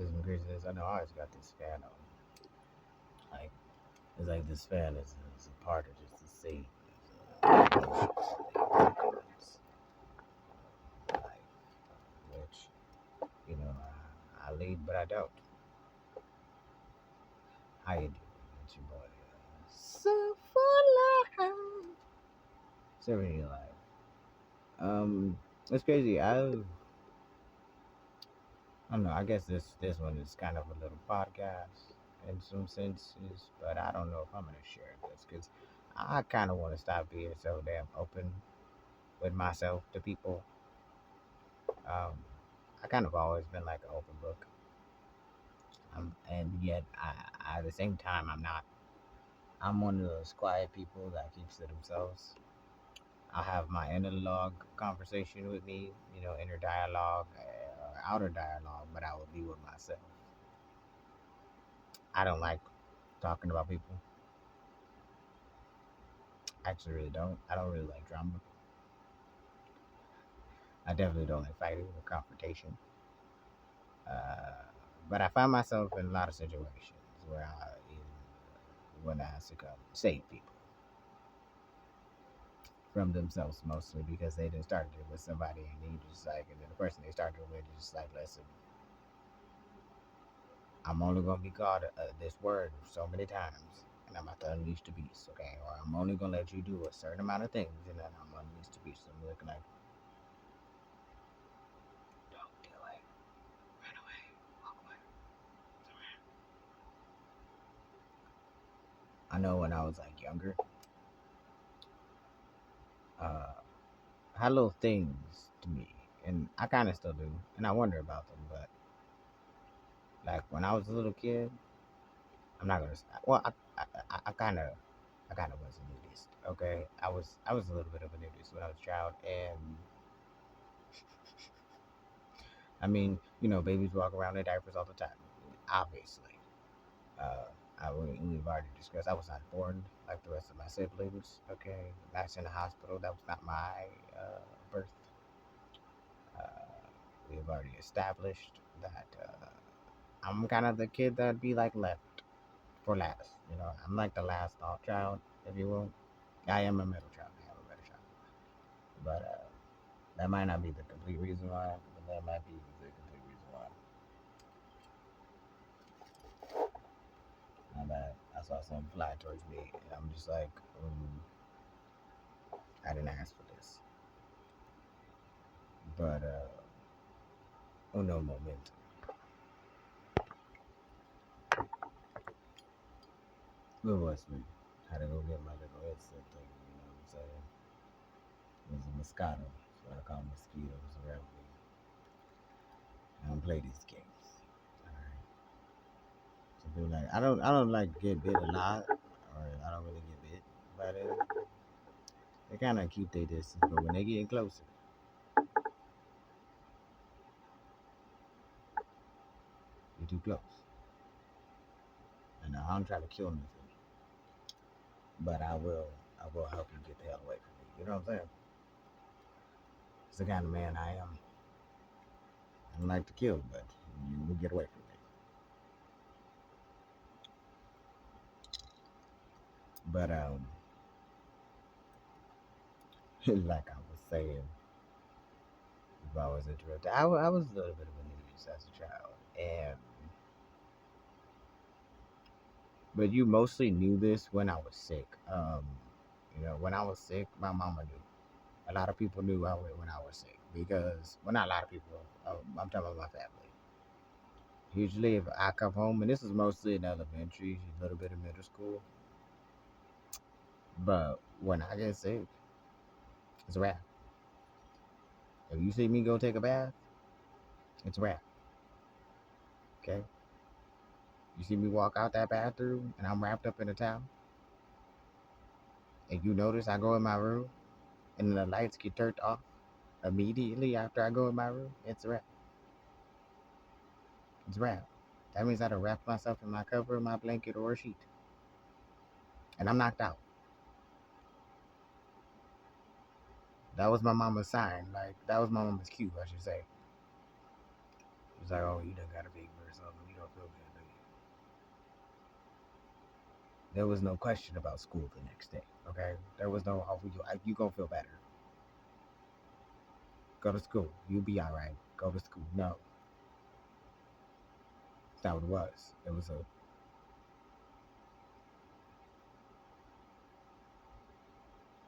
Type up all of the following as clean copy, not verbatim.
There's some craziness. I know I always got this fan on. Like, it's like this fan is a part of just the scene. Like, which, I lead, but I don't. How you doing? It's your boy. So for life. So really life. It's crazy. I don't know. I guess this one is kind of a little podcast in some senses, but I don't know if I'm gonna share this because I kind of want to stop being so damn open with myself to people. Um, I kind of always been like an open book, and yet at the same time, I'm not. I'm one of those quiet people that keeps to themselves. I'll have my inner log conversation with me, inner dialogue, outer dialogue, but I will be with myself. I don't like talking about people. I actually really don't. I don't really like drama. I definitely don't like fighting or confrontation. Uh, but I find myself in a lot of situations where when I have to come save people from themselves mostly because they just started it with somebody and you just like, and then the person they started with is just like, listen, I'm only gonna be called this word so many times, and I'm about to unleash the beast, okay? Or I'm only gonna let you do a certain amount of things, and then I'm gonna unleash the beast. I'm looking like, don't do it, run away, walk away. I know when I was like younger, uh, I had little things to me, and I kind of still do, and I wonder about them. But like when I was a little kid, I'm not gonna. Well, I kind of was a nudist. Okay, I was a little bit of a nudist when I was a child, and I mean, babies walk around in diapers all the time. Obviously, uh, we've already discussed. I was not born like the rest of my siblings. Okay, that's in the hospital. That was not my birth. Uh, we've already established that I'm kind of the kid that'd be like left for last. I'm like the last child, if you will. I am a middle child. I am a middle child, but that might not be the complete reason why, but that might be the complete reason why. My bad. I saw something fly towards me, and I'm just like, I didn't ask for this. But, uno momento. Where was me? Had to go get my little headset thing, you know what I'm saying? It was a Moscato, so I call mosquitoes around me. I don't play these games. Alright. So people like, I don't like get bit a lot, or I don't really get bit by them. They kind of keep their distance, but when they get closer, you're too close. And I don't try to kill nothing, but I will help you get the hell away from me. You know what I'm saying? It's the kind of man I am. I don't like to kill, but you will get away from me. But like I was saying, if I was interrupted, I was a little bit of a nudist as a child, and but you mostly knew this when I was sick. When I was sick, my mama knew. A lot of people knew when I was sick because, well, not a lot of people. I'm talking about my family. Usually, if I come home, and this is mostly in elementary, a little bit of middle school, but when I get sick, it's a wrap. If you see me go take a bath, it's a wrap. Okay. You see me walk out that bathroom and I'm wrapped up in a towel, and you notice I go in my room and the lights get turned off immediately after I go in my room, it's a wrap. It's a wrap. That means I had to wrap myself in my cover, my blanket, or a sheet, and I'm knocked out. That was my mama's sign. Like, that was my mama's cue, I should say. It's like, oh, you done got a fever or something. You don't feel good, do you? There was no question about school the next day. Okay, there was no, oh, you gonna feel better. Go to school. You'll be all right. Go to school. No, that's not what it was. It was a,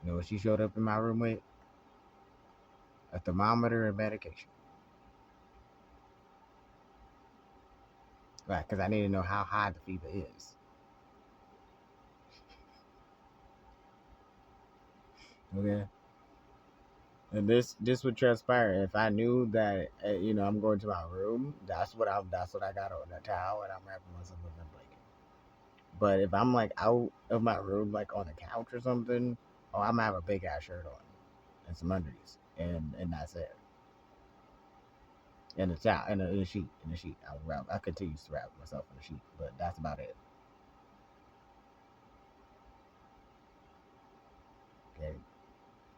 you know what she showed up in my room with? A thermometer and medication. Right, because I need to know how high the fever is. Okay. And this would transpire if I knew that I'm going to my room. That's what I got on a towel and I'm wrapping myself in a blanket. But if I'm like out of my room, like on the couch or something, oh, I'm gonna have a big ass shirt on and some undies, and that's it. And a towel and a sheet I continue to wrap myself in a sheet, but that's about it. Okay.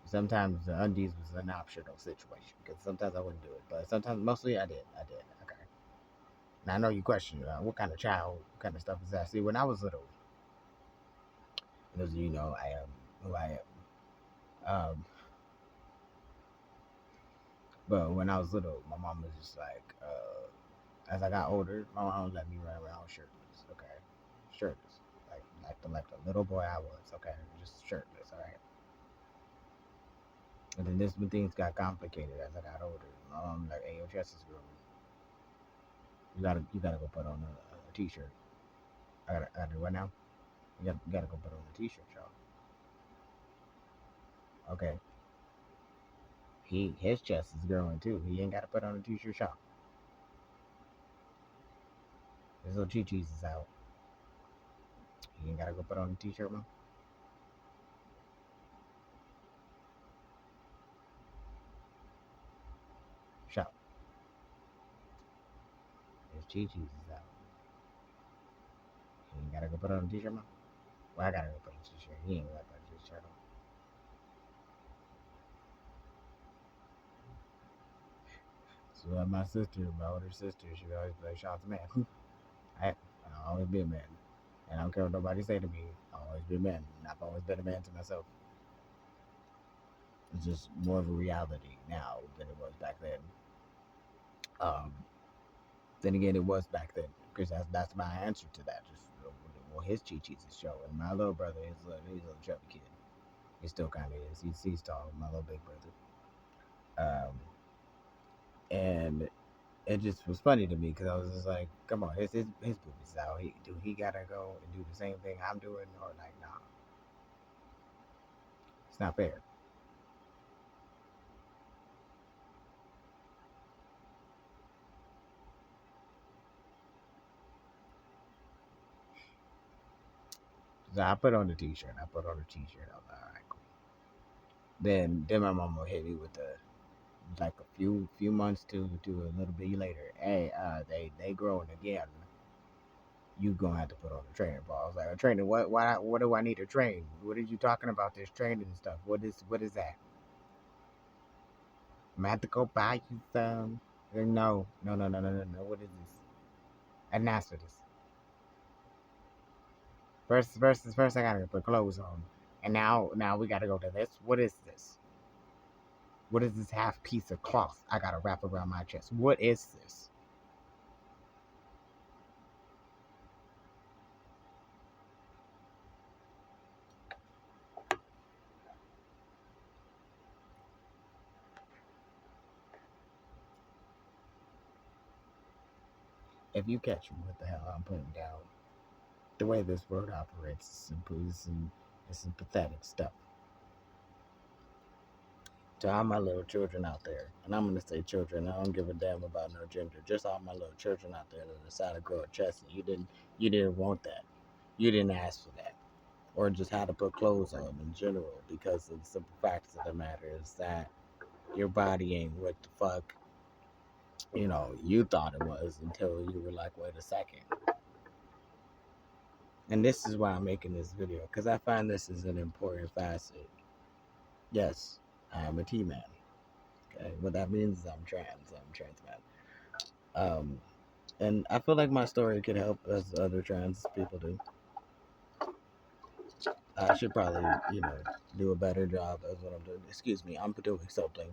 Sometimes the undies was an optional situation because sometimes I wouldn't do it, but sometimes mostly I did. I did. Okay. Now I know you question what kind of child, what kind of stuff is that? See, when I was little, those of you know I am who I am. But when I was little, my mom was just like, as I got older, my mom let me run around shirtless. Okay, shirtless, like the little boy I was. Okay, just shirtless. All right. And then this when things got complicated as I got older. My mom like, hey, your chest is growing. You gotta go put on a t-shirt. I gotta do what now? You gotta go put on a t-shirt, y'all. Okay. His chest is growing too. He ain't gotta put on a t-shirt, y'all. His little chi-chis is out. He ain't gotta go put on a t-shirt, man. Shop. His chi-chis is out. He ain't gotta go put on a t-shirt, man. Well, I gotta go put a t-shirt. He ain't gotta put a t-shirt on. So my sister, my older sister, she would always be like, "Shots man." I always be a man, and I don't care what nobody say to me. I always be a man, and I've always been a man to myself. It's just more of a reality now than it was back then. Um, then again, it was back then because that's my answer to that. Just well, his chi chis is showing. My little brother is he's a little chubby kid. He still kind of is. He's tall. My little big brother. And it just was funny to me because I was just like, come on, his boobies out. He gotta go and do the same thing I'm doing, or like, nah, it's not fair. So I put on the t-shirt. I put on the t-shirt. I was like, all right, cool. Then my mom will hit me with the like a few months to a little bit later. Hey, they growing again. You gonna have to put on the training bra. I was like, a training? What? Why? What do I need to train? What are you talking about? This training stuff. What is that? I'm have to go buy you some. No, no, no, no, no, no, no. What is this? I didn't ask for this. First, I gotta put clothes on, and now we gotta go to this. What is this? What is this half piece of cloth I gotta wrap around my chest? What is this? If you catch me, what the hell I'm putting down? The way this world operates is simple. It's some pathetic stuff. To all my little children out there, and I'm gonna say children. I don't give a damn about no gender. Just all my little children out there that decide to grow a chest, and you didn't want that. You didn't ask for that, or just how to put clothes on in general. Because of the simple facts of the matter is that your body ain't what the fuck you thought it was until you were like, wait a second. And this is why I'm making this video because I find this is an important facet. Yes, I am a T man. Okay, what that means is I'm trans man. Um, and I feel like my story could help as other trans people do. I should probably, do a better job as what I'm doing. Excuse me, I'm doing something,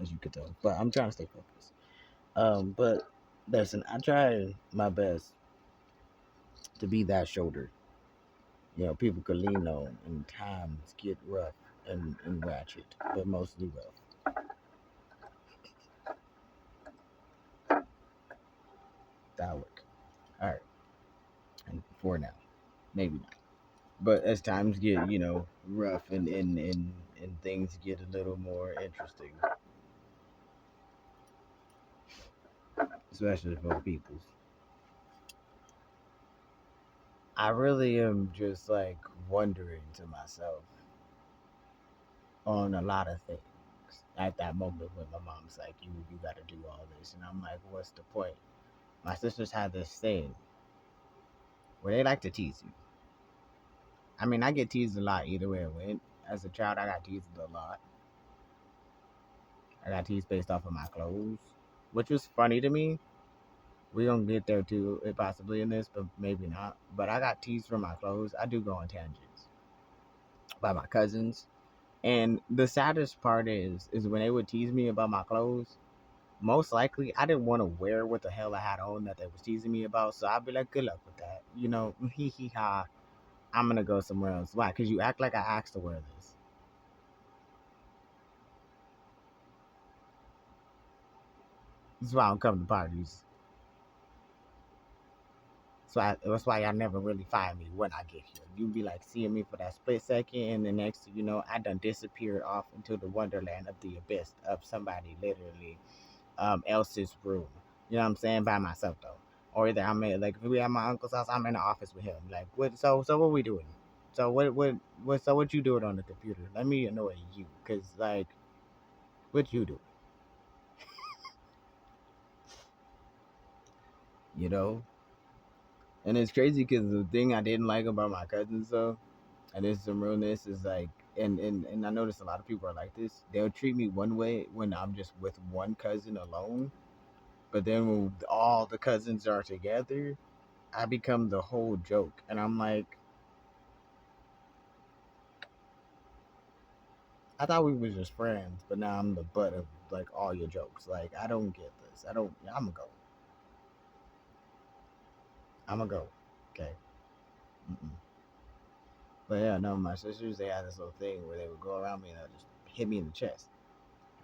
as you could tell, but I'm trying to stay focused. But listen, I try my best to be that shoulder. People could lean on, and times get rough and ratchet, but mostly rough. That'll work. All right, and for now, maybe not. But as times get, rough and things get a little more interesting, especially for peoples, I really am just like wondering to myself on a lot of things at that moment when my mom's like, you got to do all this, and I'm like, what's the point? My sisters had this thing where they like to tease you. I mean, I get teased a lot either way it went. As a child, I got teased a lot. I got teased based off of my clothes, which was funny to me. We gonna get there too, possibly in this, but maybe not. But I got teased for my clothes. I do go on tangents by my cousins, and the saddest part is when they would tease me about my clothes. Most likely, I didn't want to wear what the hell I had on that they was teasing me about. So I'd be like, "Good luck with that," hee hee ha. I'm gonna go somewhere else. Why? Because you act like I asked to wear this. This is why I don't come to parties. That's why y'all never really find me when I get here. You be like seeing me for that split second, and the next thing you know, I done disappeared off into the wonderland of the abyss of somebody literally else's room. You know what I'm saying? By myself though. Or either I'm in, like if we at my uncle's house, I'm in the office with him. Like what so what we doing? So what you doing on the computer? Let me annoy you. Cause like what you doing? You know? And it's crazy because the thing I didn't like about my cousins though, and this is some realness, is like, and I notice a lot of people are like this. They'll treat me one way when I'm just with one cousin alone, but then when all the cousins are together, I become the whole joke, and I'm like, I thought we were just friends, but now I'm the butt of like all your jokes. Like I don't get this. I don't. I'm gonna go. I'm gonna go. Okay. Mm-mm. But yeah, no, my sisters, they had this little thing where they would go around me and just hit me in the chest.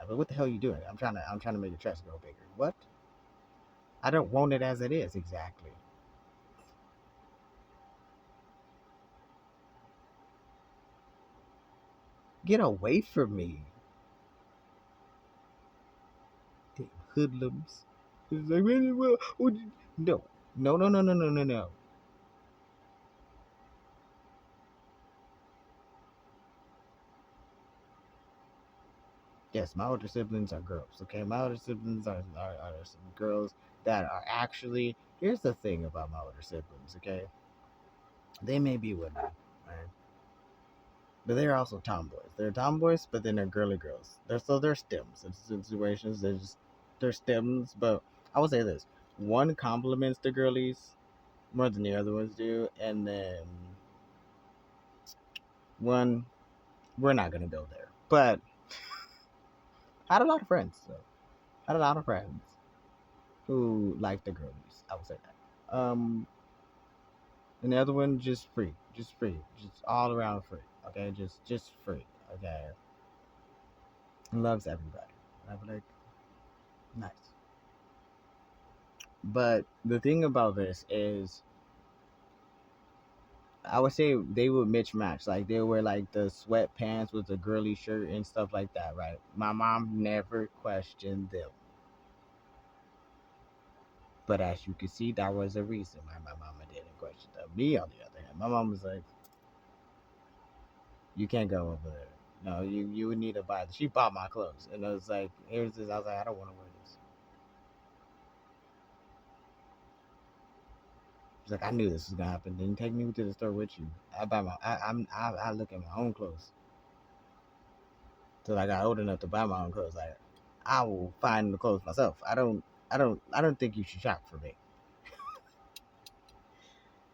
I mean, what the hell are you doing? I'm trying to make your chest grow bigger. What? I don't want it as it is. Exactly. Get away from me, damn hoodlums. It's like, "Man, no, no, no, no, no, no, no, no. Yes, my older siblings are girls. Okay, my older siblings are some girls that are actually. Here's the thing about my older siblings. Okay, they may be women, right? But they're also tomboys. They're tomboys, but then they're girly girls. They're stems in situations. They're stems. But I would say this: one compliments the girlies more than the other ones do, and then one we're not gonna go there. But I had a lot of friends. So I had a lot of friends who like the girlies. I would say that. And the other one just free, just all around free. Okay, just free. Okay, and loves everybody. And I'm like, nice. But the thing about this is, I would say they would mismatch. Like they wear like the sweatpants with the girly shirt and stuff like that, right? My mom never questioned them. But as you can see, that was a reason why my mama didn't question them. Me, on the other hand, my mom was like, "You can't go over there. No, you would need to buy." She bought my clothes, and I was like, "Here's this." I was like, "I don't want to wear this." She's like, "I knew this was gonna happen. Then take me to the store with you. I look at my own clothes till I got old enough to buy my own clothes. Like, I will find the clothes myself. I don't think you should shop for me.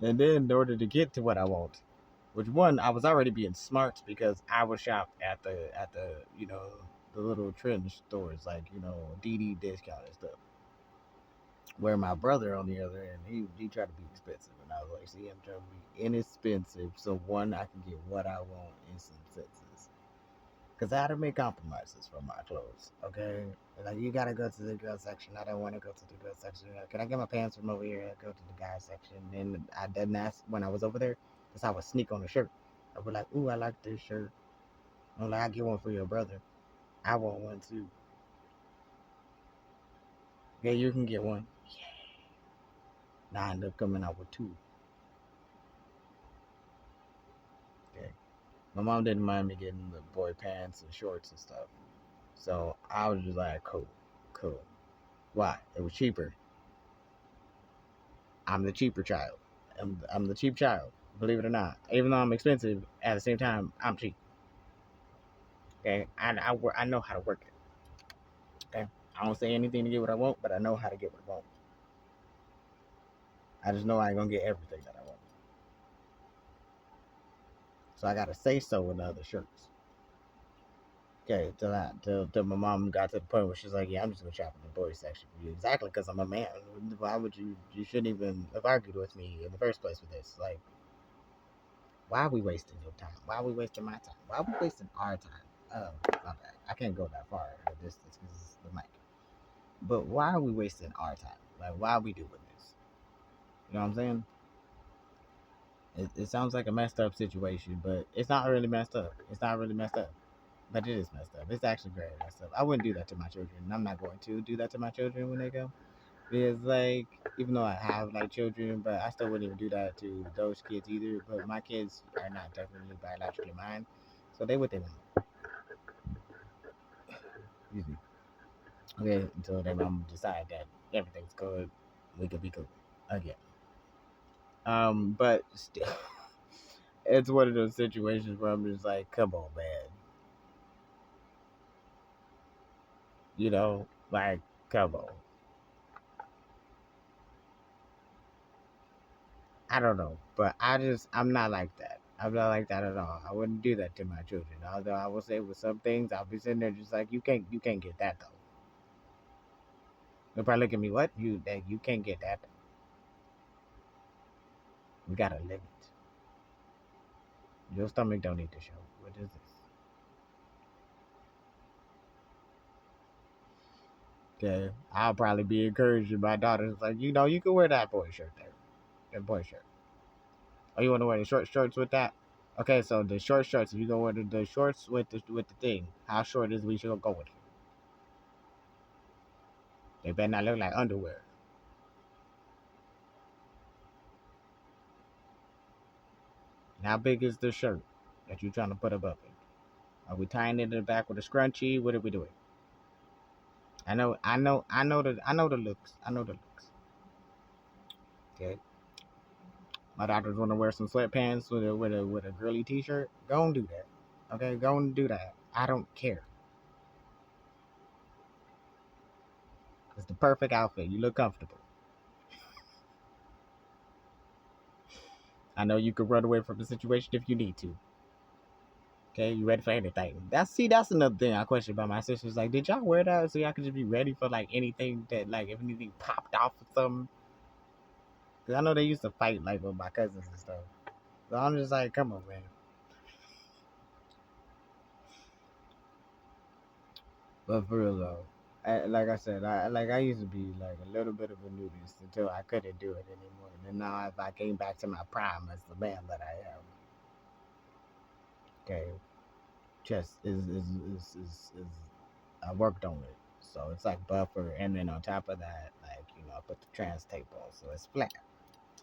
And then in order to get to what I want, which one I was already being smart because I would shop at the the little trend stores like DD discount and stuff. Where my brother on the other end, he tried to be expensive, and I was like, see, I'm trying to be inexpensive, so one I can get what I want in some senses. Cause I had to make compromises for my clothes. Okay, like you gotta go to the girl section. I don't want to go to the girl section. Can I get my pants from over here? I go to the guy section, and I didn't ask when I was over there, cause I would sneak on a shirt. I would like, ooh, I like this shirt. I'm like, I get one for your brother. I want one too. Yeah, you can get one. Now I end up coming out with two. Okay. My mom didn't mind me getting the boy pants and shorts and stuff. So I was just like, cool, cool. Why? It was cheaper. I'm the cheaper child. I'm the cheap child. Believe it or not. Even though I'm expensive, at the same time, I'm cheap. Okay, I know how to work it. Okay, I don't say anything to get what I want, but I know how to get what I want. I just know I ain't gonna get everything that I want. So I gotta say so in the other shirts. Okay, till my mom got to the point where she's like, "Yeah, I'm just gonna shop in the boys section for you." Exactly, because I'm a man. Why would you? You shouldn't even have argued with me in the first place with this. Like, why are we wasting your time? Why are we wasting my time? Why are we wasting our time? My bad. I can't go that far in the distance because it's the mic. But why are we wasting our time? Like, why are we doing this? You know what I'm saying? It sounds like a messed up situation, but it's not really messed up. It's not really messed up. But it is messed up. It's actually very messed up. I wouldn't do that to my children. And I'm not going to do that to my children when they go. Because, like, even though I have, like, children, but I still wouldn't even do that to those kids either. But my kids are not definitely biologically mine. So they what they want. Excuse me. Okay, until their mom decide that everything's good, we could be cool again. But still, it's one of those situations where I'm just like, come on, man. Like, come on. I don't know, but I'm not like that. I'm not like that at all. I wouldn't do that to my children. Although I will say with some things, I'll be sitting there just like, you can't get that though. They'll probably look at me, what you can't get that. We got a limit. Your stomach don't need to show. What is this? Okay, I'll probably be encouraging my daughters like, you can wear that boy shirt there, that boy shirt. Oh, you want to wear the short shorts with that? Okay, so the short shorts. If you go wear the shorts with the thing, how short is we should go with it? They better not look like underwear. And how big is the shirt that you're trying to put above it? Are we tying it in the back with a scrunchie? What are we doing? I know the looks. I know the looks. Okay. My daughters want to wear some sweatpants with a girly t-shirt. Go and do that. Okay, go and do that. I don't care. It's the perfect outfit. You look comfortable. I know you could run away from the situation if you need to. Okay, you ready for anything? That's another thing I question about my sisters. Like, did y'all wear that so y'all could just be ready for like anything that like if anything popped off or something? Cause I know they used to fight like with my cousins and stuff. So I'm just like, come on, man. But for real though, like I said, I used to be like a little bit of a nudist until I couldn't do it anymore. And then now if I came back to my prime as the man that I am, okay, chest is I worked on it. So it's like buffer, and then on top of that, like I put the trans tape on, so it's flat.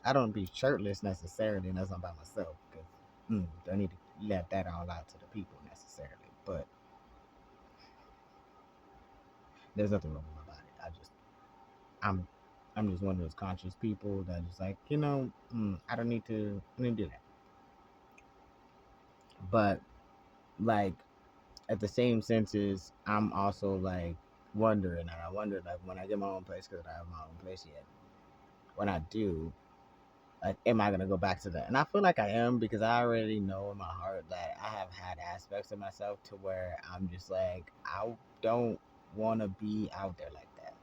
I don't be shirtless necessarily unless I'm by myself, because don't need to let that all out to the people necessarily. But there's nothing wrong with my body. I'm I'm just one of those conscious people that just like I don't need to do that. But like at the same senses, I'm also like wondering, and I wonder like when I get my own place, because I don't have my own place yet. When I do, like, am I gonna go back to that? And I feel like I am because I already know in my heart that I have had aspects of myself to where I'm just like I don't want to be out there like that.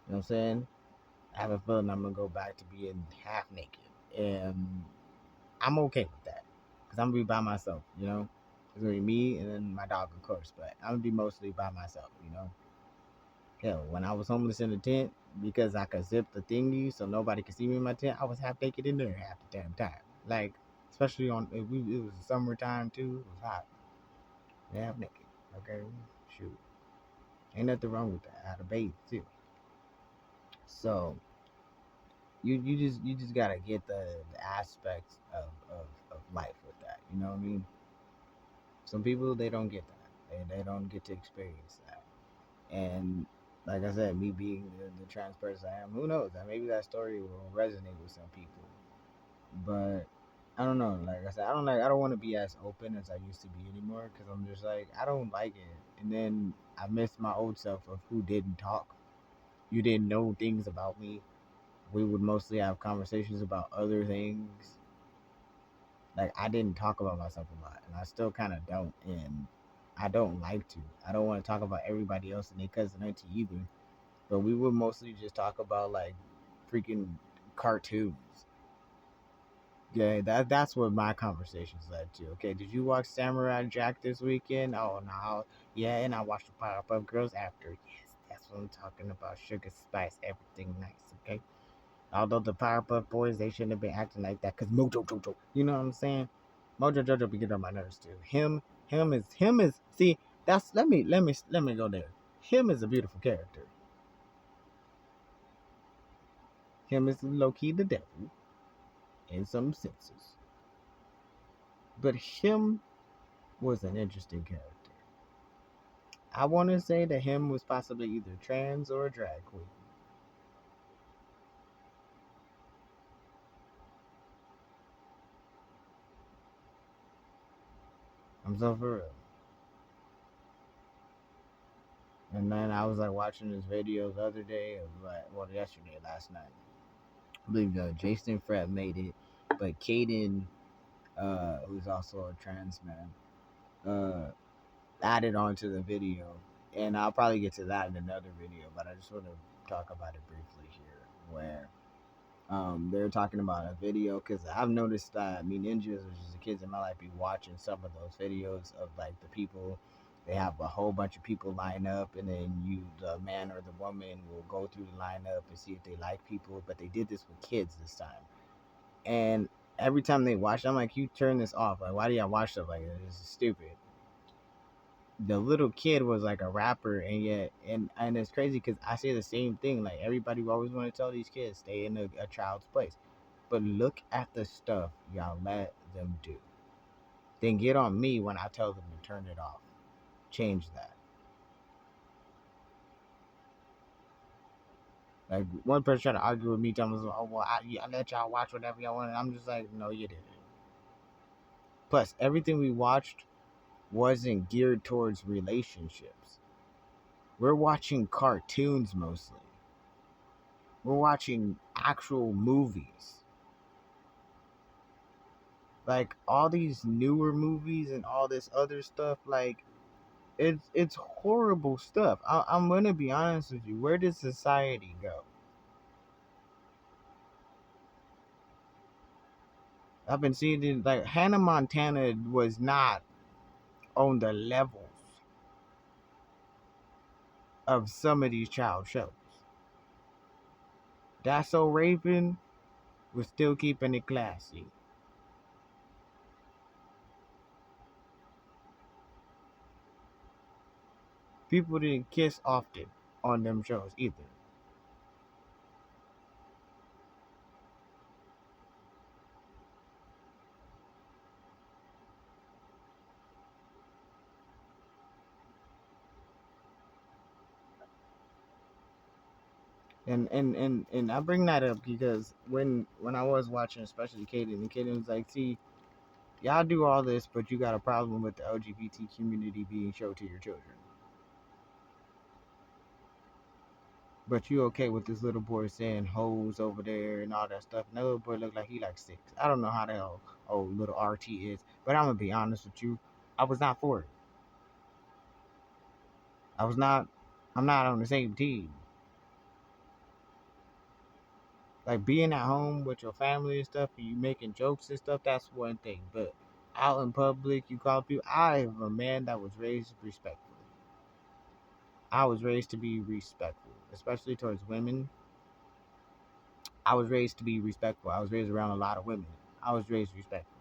You know what I'm saying? I have a feeling I'm gonna go back to being half naked, and I'm okay with that because I'm gonna be by myself. You know, it's gonna be me and then my dog, of course, but I'm gonna be mostly by myself. You know, hell, when I was homeless in a tent because I could zip the thingy so nobody could see me in my tent, I was half naked in there half the damn time. Like, especially it was summertime too. It was hot, half naked. Okay, shoot, ain't nothing wrong with that. I had a bathe too. So you just gotta get the aspects of life with that. You know what I mean? Some people they don't get that. They don't get to experience that. And like I said, me being the trans person I am, who knows? Maybe that story will resonate with some people. But I don't know. Like I said, I don't want to be as open as I used to be anymore because I'm just like I don't like it. And then I miss my old self of who didn't talk. You didn't know things about me. We would mostly have conversations about other things. Like I didn't talk about myself a lot, and I still kind of don't. And I don't like to. I don't want to talk about everybody else and their cousin auntie either. But we would mostly just talk about like freaking cartoons. Yeah, that's what my conversations led to. Okay, did you watch Samurai Jack this weekend? Oh no, yeah, and I watched the Powerpuff Girls after. Yes, that's what I'm talking about. Sugar, spice, everything nice. Okay, although the Powerpuff Boys they shouldn't have been acting like that because Mojo Jojo, you know what I'm saying? Mojo Jojo be getting on my nerves too. Him is. See, that's let me go there. Him is a beautiful character. Him is low key the devil in some senses. But him was an interesting character. I want to say that him was possibly either trans or a drag queen. I'm so for real. And then I was like watching this video the other day, of like, well, yesterday, last night. I believe Jason Fred made it, but Caden, who's also a trans man, uh, added onto the video. And I'll probably get to that in another video, but I just want to talk about it briefly here, where they're talking about a video because I've noticed that me ninjas, which is the kids in my life, be watching some of those videos of like the people. They have a whole bunch of people line up, and then the man or the woman, will go through the lineup and see if they like people. But they did this with kids this time, and every time they watch, I'm like, you turn this off. Like, why do y'all watch stuff like this? This is stupid. The little kid was like a rapper, and yet and it's crazy because I say the same thing. Like everybody always want to tell these kids stay in a child's place, but look at the stuff y'all let them do. Then get on me when I tell them to turn it off. Change that. Like one person tried to argue with me, telling me, "Oh well, I let y'all watch whatever y'all want." And I'm just like, "No, you didn't." Plus, everything we watched wasn't geared towards relationships. We're watching cartoons mostly. We're watching actual movies. Like all these newer movies and all this other stuff, like it's horrible stuff. I'm gonna be honest with you. Where did society go? I've been seeing it like Hannah Montana was not on the levels of some of these child shows. That's So Raven was still keeping it classy. People didn't kiss often on them shows either. And I bring that up because when I was watching, especially Kaden, and Kaden was like, "See, y'all do all this, but you got a problem with the LGBT community being shown to your children." But you okay with this little boy saying hoes over there and all that stuff? And that little boy looked like he like 6. I don't know how the hell old little RT is, but I'm gonna be honest with you. I was not for it. I was not. I'm not on the same team. Like being at home with your family and stuff, and you making jokes and stuff. That's one thing. But out in public, you call people. I am a man that was raised respectfully. I was raised to be respectful, especially towards women. I was raised to be respectful. I was raised around a lot of women. I was raised respectful.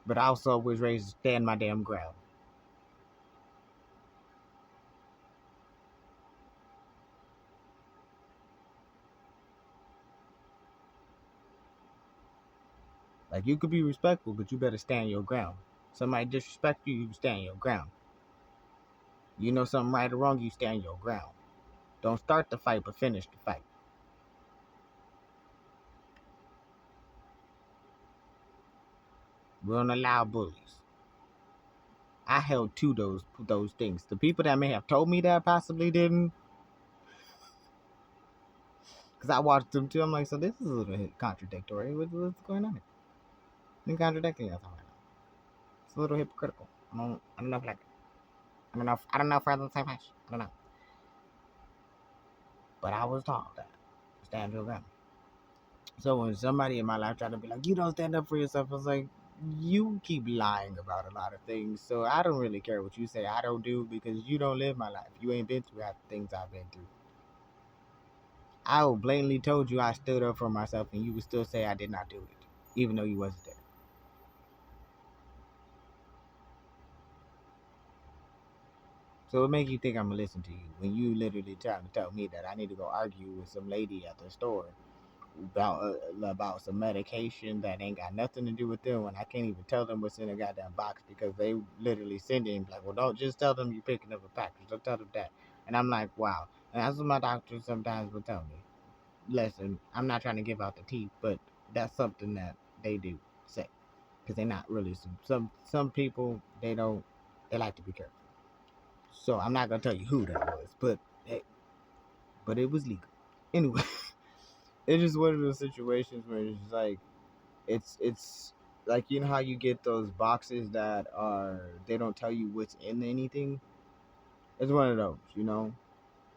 But I also was raised to stand my damn ground. Like you could be respectful, but you better stand your ground. Somebody disrespect you, you stand your ground. You know something right or wrong, you stand your ground. Don't start the fight, but finish the fight. We don't allow bullies. I held to those things. The people that may have told me that possibly didn't, because I watched them too. I'm like, so this is a little bit contradictory. What's going on here? You're contradicting us right now. It's a little hypocritical. I don't know if like I don't know if we're on the same page. I don't know. But I was taught that. Stand your ground. So when somebody in my life tried to be like, you don't stand up for yourself, I was like, you keep lying about a lot of things. So I don't really care what you say I don't do because you don't live my life. You ain't been through half the things I've been through. I will blatantly told you I stood up for myself and you would still say I did not do it, even though you wasn't there. So it make you think I'm gonna listen to you when you literally trying to tell me that I need to go argue with some lady at the store about some medication that ain't got nothing to do with them when I can't even tell them what's in a goddamn box because they literally send in like, well, don't just tell them you're picking up a package. Don't tell them that. And I'm like, wow. And that's what my doctor sometimes will tell me. Listen, I'm not trying to give out the teeth, but that's something that they do say because they're not really some people they like to be careful. So I'm not gonna tell you who that was, but it was legal. Anyway, it's just one of those situations where it's just like it's like you know how you get those boxes that are they don't tell you what's in anything. It's one of those, you know.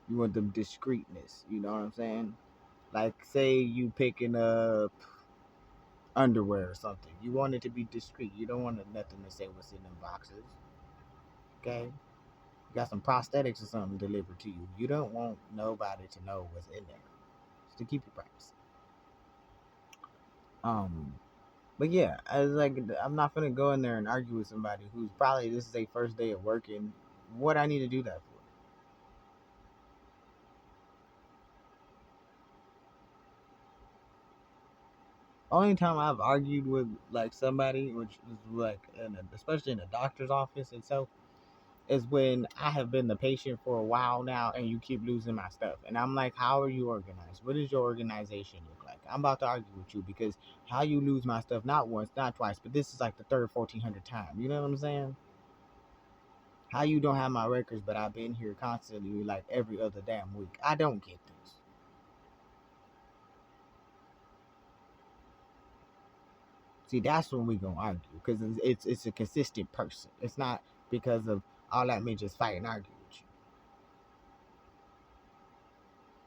You want the discreetness, you know what I'm saying? Like say you picking up underwear or something. You want it to be discreet. You don't want nothing to say what's in them boxes. Okay? You got some prosthetics or something delivered to you. You don't want nobody to know what's in there. Just to keep your privacy. Um But yeah, I was like, I'm not gonna go in there and argue with somebody who's probably this is their first day of working. What I need to do that for? Only time I've argued with like somebody, which is like, especially in a doctor's office itself, is when I have been the patient for a while now, and you keep losing my stuff, and I'm like, how are you organized? What does your organization look like? I'm about to argue with you because how you lose my stuff not once, not twice, but this is like the third 1400 time. You know what I'm saying? How you don't have my records, but I've been here constantly, like every other damn week. I don't get this. See, that's when we gonna argue because it's a consistent person. It's not because of all that me just fight and argue with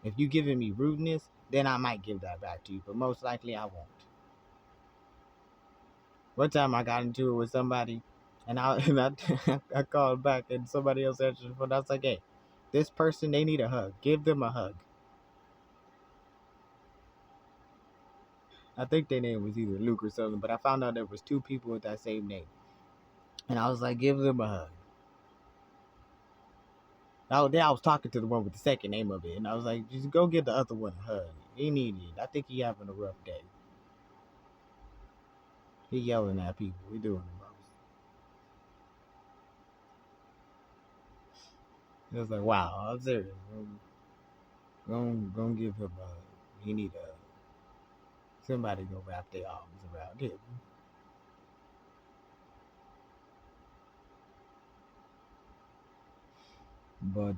you. If you giving me rudeness, then I might give that back to you, but most likely I won't. One time I got into it with somebody, and I and I called back, and somebody else answered the phone. I was like, "Hey, this person they need a hug. Give them a hug." I think their name was either Luke or something, but I found out there was two people with that same name. And I was like, give them a hug. I was talking to the one with the second name of it, and I was like, just go give the other one a hug. He needed it. I think he having a rough day. He yelling at people. We doing the most. It was like, wow, I'm serious. Gonna give him a hug. He need a somebody go wrap their arms around him. But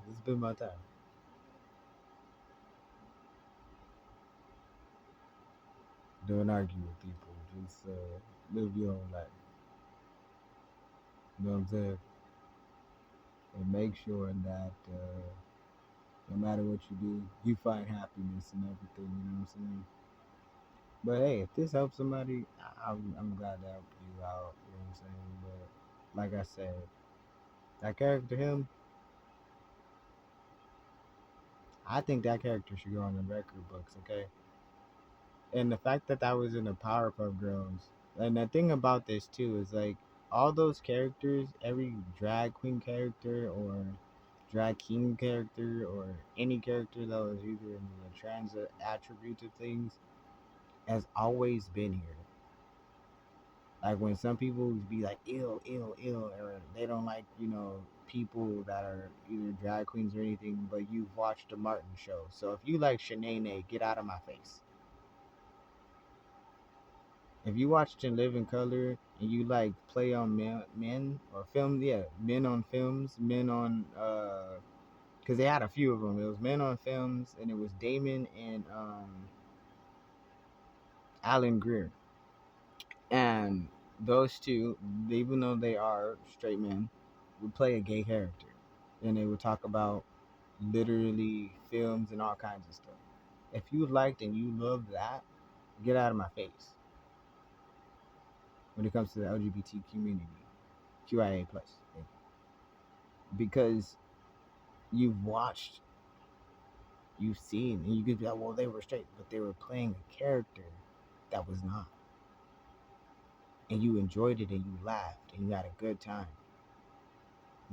it's been my time. Don't argue with people. Just live your own life. You know what I'm saying? And make sure that no matter what you do, you find happiness in everything. You know what I'm saying? But hey, if this helps somebody, I'm glad to help you out. You know what I'm saying? But like I said, that character, him, I think that character should go on the record books, okay? And the fact that that was in the Powerpuff Girls, and the thing about this too is like all those characters, every drag queen character or drag king character or any character that was either in the trans attributes of things has always been here. Like when some people be like ill, ill, ill, or they don't like, people that are either drag queens or anything, but you've watched the Martin show. So if you like Shanae, get out of my face. If you watched In Living Color and you like play on men or film, yeah, men on films, men on, because they had a few of them. It was men on films, and it was Damon and Alan Greer. And those two, even though they are straight men, would play a gay character, and they would talk about literally films and all kinds of stuff. If you liked and you loved that, get out of my face. When it comes to the LGBT community, QIA plus, because you've watched, you've seen, and you could be like, well, they were straight, but they were playing a character that was not, and you enjoyed it and you laughed and you had a good time.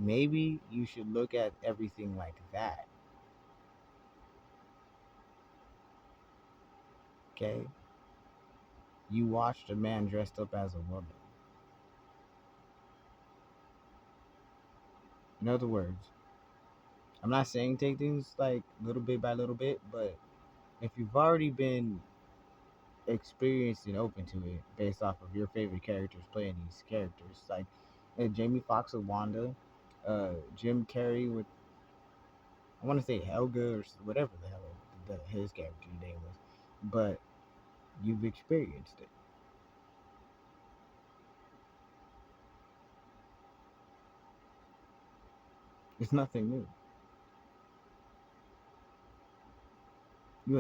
Maybe you should look at everything like that. Okay, you watched a man dressed up as a woman. In other words, I'm not saying take things like little bit by little bit, but if you've already been experienced and open to it based off of your favorite characters playing these characters, like Jamie Foxx with Wanda, Jim Carrey with, I want to say Helga or whatever the hell his character name was, but you've experienced it. It's nothing new.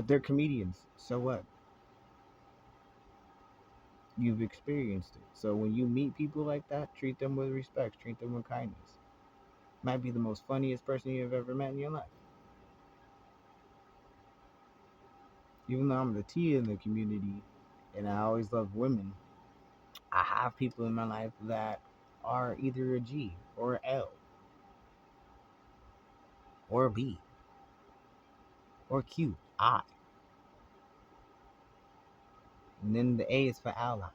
They're comedians, so what? You've experienced it. So when you meet people like that, treat them with respect, treat them with kindness. Might be the most funniest person you've ever met in your life. Even though I'm the T in the community and I always love women, I have people in my life that are either a G or a L or a B or Q, I. And then the A is for allies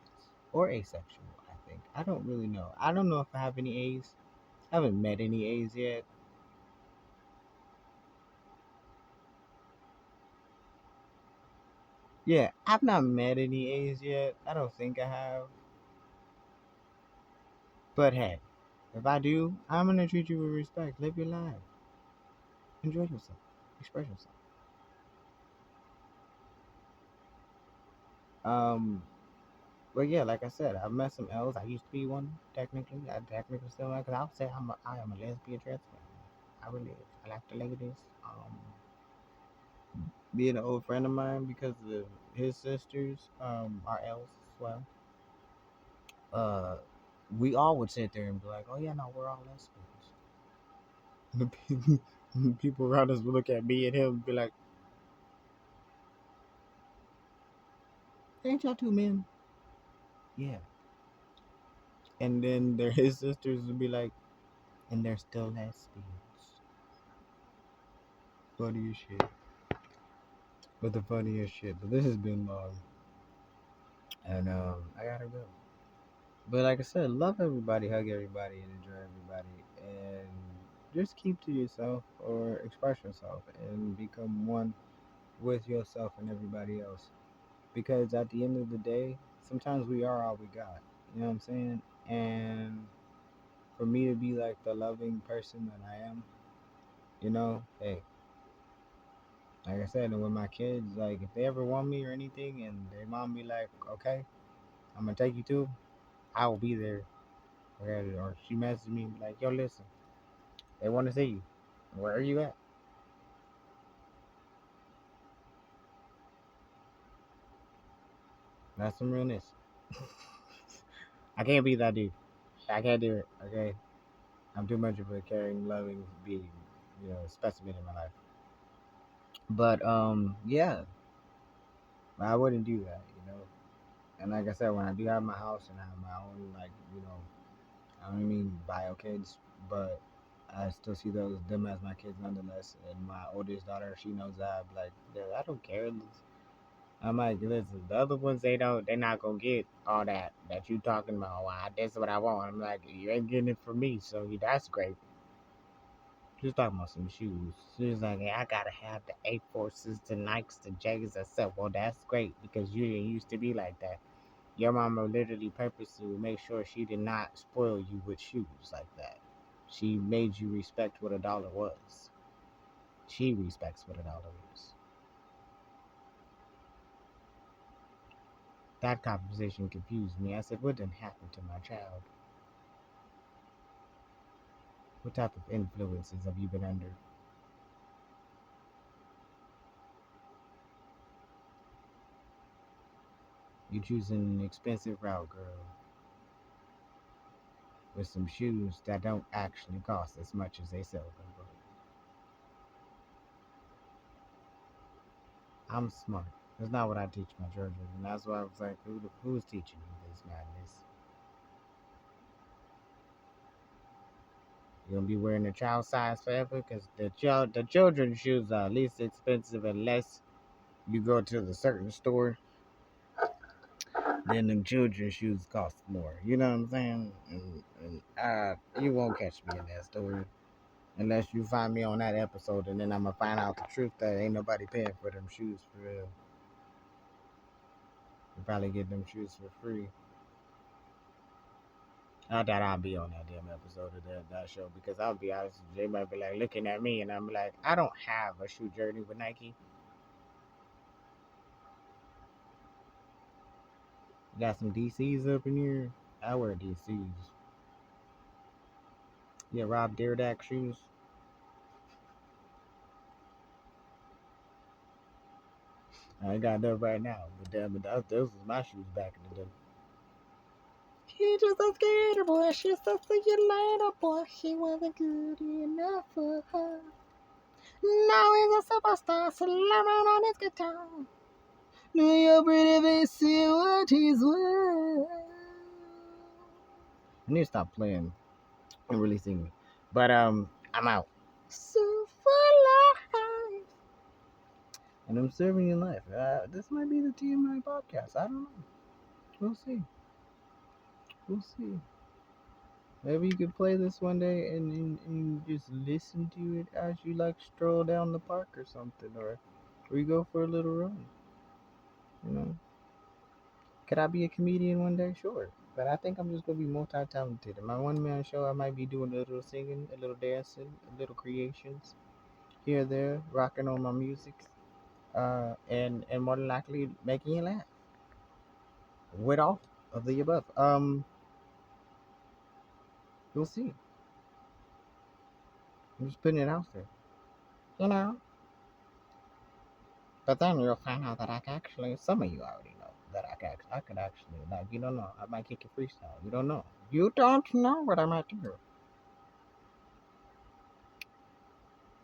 or asexual, I think. I don't really know. I don't know if I have any A's. I haven't met any A's yet. Yeah, I've not met any A's yet. I don't think I have. But hey, if I do, I'm gonna treat you with respect. Live your life. Enjoy yourself. Express yourself. Um, but yeah, like I said, I've met some L's. I used to be one, technically. I technically still am, because I would say I am a lesbian transfer. I really is. I like the ladies. Being an old friend of mine, because of his sisters are L's as well. Uh, we all would sit there and be like, "Oh yeah, no, we're all lesbians." The people around us would look at me and him and be like, "Ain't y'all two men?" Yeah. And then his sisters would be like, "And they're still lesbians." Funny as shit. But the funniest shit. But this has been long, and I gotta go. But like I said, love everybody, hug everybody, and enjoy everybody, and just keep to yourself or express yourself and become one with yourself and everybody else. Because at the end of the day, sometimes we are all we got. You know what I'm saying? And for me to be like the loving person that I am, Hey, like I said, and with my kids, like if they ever want me or anything, and their mom be like, "Okay, I'm gonna take you to," I will be there. Or she messages me like, "Yo, listen, they want to see you. Where are you at?" That's some realness. I can't be that dude. I can't do it. Okay, I'm too much of a caring, loving being, specimen in my life. But yeah, I wouldn't do that. And like I said, when I do have my house and I have my own, like, I don't mean bio kids, but I still see them as my kids nonetheless. And my oldest daughter, she knows that. I'm like, "Yeah, I don't care." I'm like, listen, the other ones, they're not gonna get all that you talking about. Wow, that's what I want. I'm like, you ain't getting it from me, so that's great. She was talking about some shoes. She was like, "Yeah, I gotta have the A Forces, the Nikes, the J's." I said, "Well, that's great because you didn't used to be like that. Your mama literally purposely made sure she did not spoil you with shoes like that. She made you respect what a dollar was. She respects what a dollar is." That conversation confused me. I said, "What done happened to my child? What type of influences have you been under?" You choosing an expensive route, girl, with some shoes that don't actually cost as much as they sell them for. I'm smart. That's not what I teach my children, and that's why I was like, who's teaching you this madness? You're gonna be wearing the child size forever because the children's shoes are least expensive unless you go to the certain store. Then them children's shoes cost more. You know what I'm saying? And you won't catch me in that story unless you find me on that episode, and then I'm gonna find out the truth that ain't nobody paying for them shoes for real. You probably get them shoes for free. I doubt I'll be on that damn episode of that show because I'll be honest, they might be like looking at me, and I'm like, I don't have a shoe journey with Nike. Got some DCs up in here. I wear DCs. Yeah, Rob Dyrdek shoes. I ain't got them right now, but damn it, those was my shoes back in the day. He just a skater boy. She said, "See you later, boy." He wasn't good enough for her. Now he's a superstar, slamming on his guitar. Now you're pretty face, see what he's worth. I need to stop playing and really singing. But I'm out. So full life. And I'm serving you life. This might be the TMI podcast. I don't know. We'll see. We'll see. Maybe you could play this one day and just listen to it as you like stroll down the park or something, or we go for a little run. You know, could I be a comedian one day? Sure, but I think I'm just gonna be multi-talented. In my one-man show, I might be doing a little singing, a little dancing, a little creations here, there, rocking on my music, and more than likely making you laugh with all of the above. We'll see. I'm just putting it out there. You know. But then you'll find out that I can actually, some of you already know that I could actually, like, you don't know. I might kick a freestyle. You don't know. You don't know what I might do.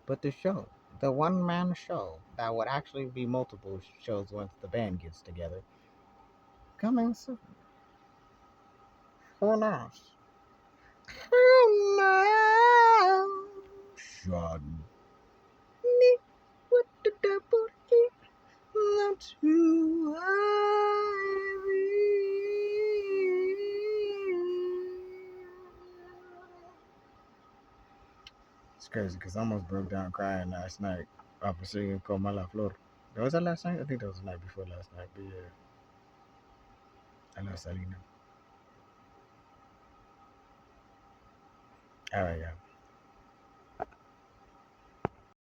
But the show, the one man show that would actually be multiple shows once the band gets together, coming soon. Who knows? Who knows? Sean. What the devil is? That's who I It's crazy because I almost broke down crying last night after singing Como la Flor. Was that last night? I think that was the night before last night. But yeah, I love Selena. All right, yeah.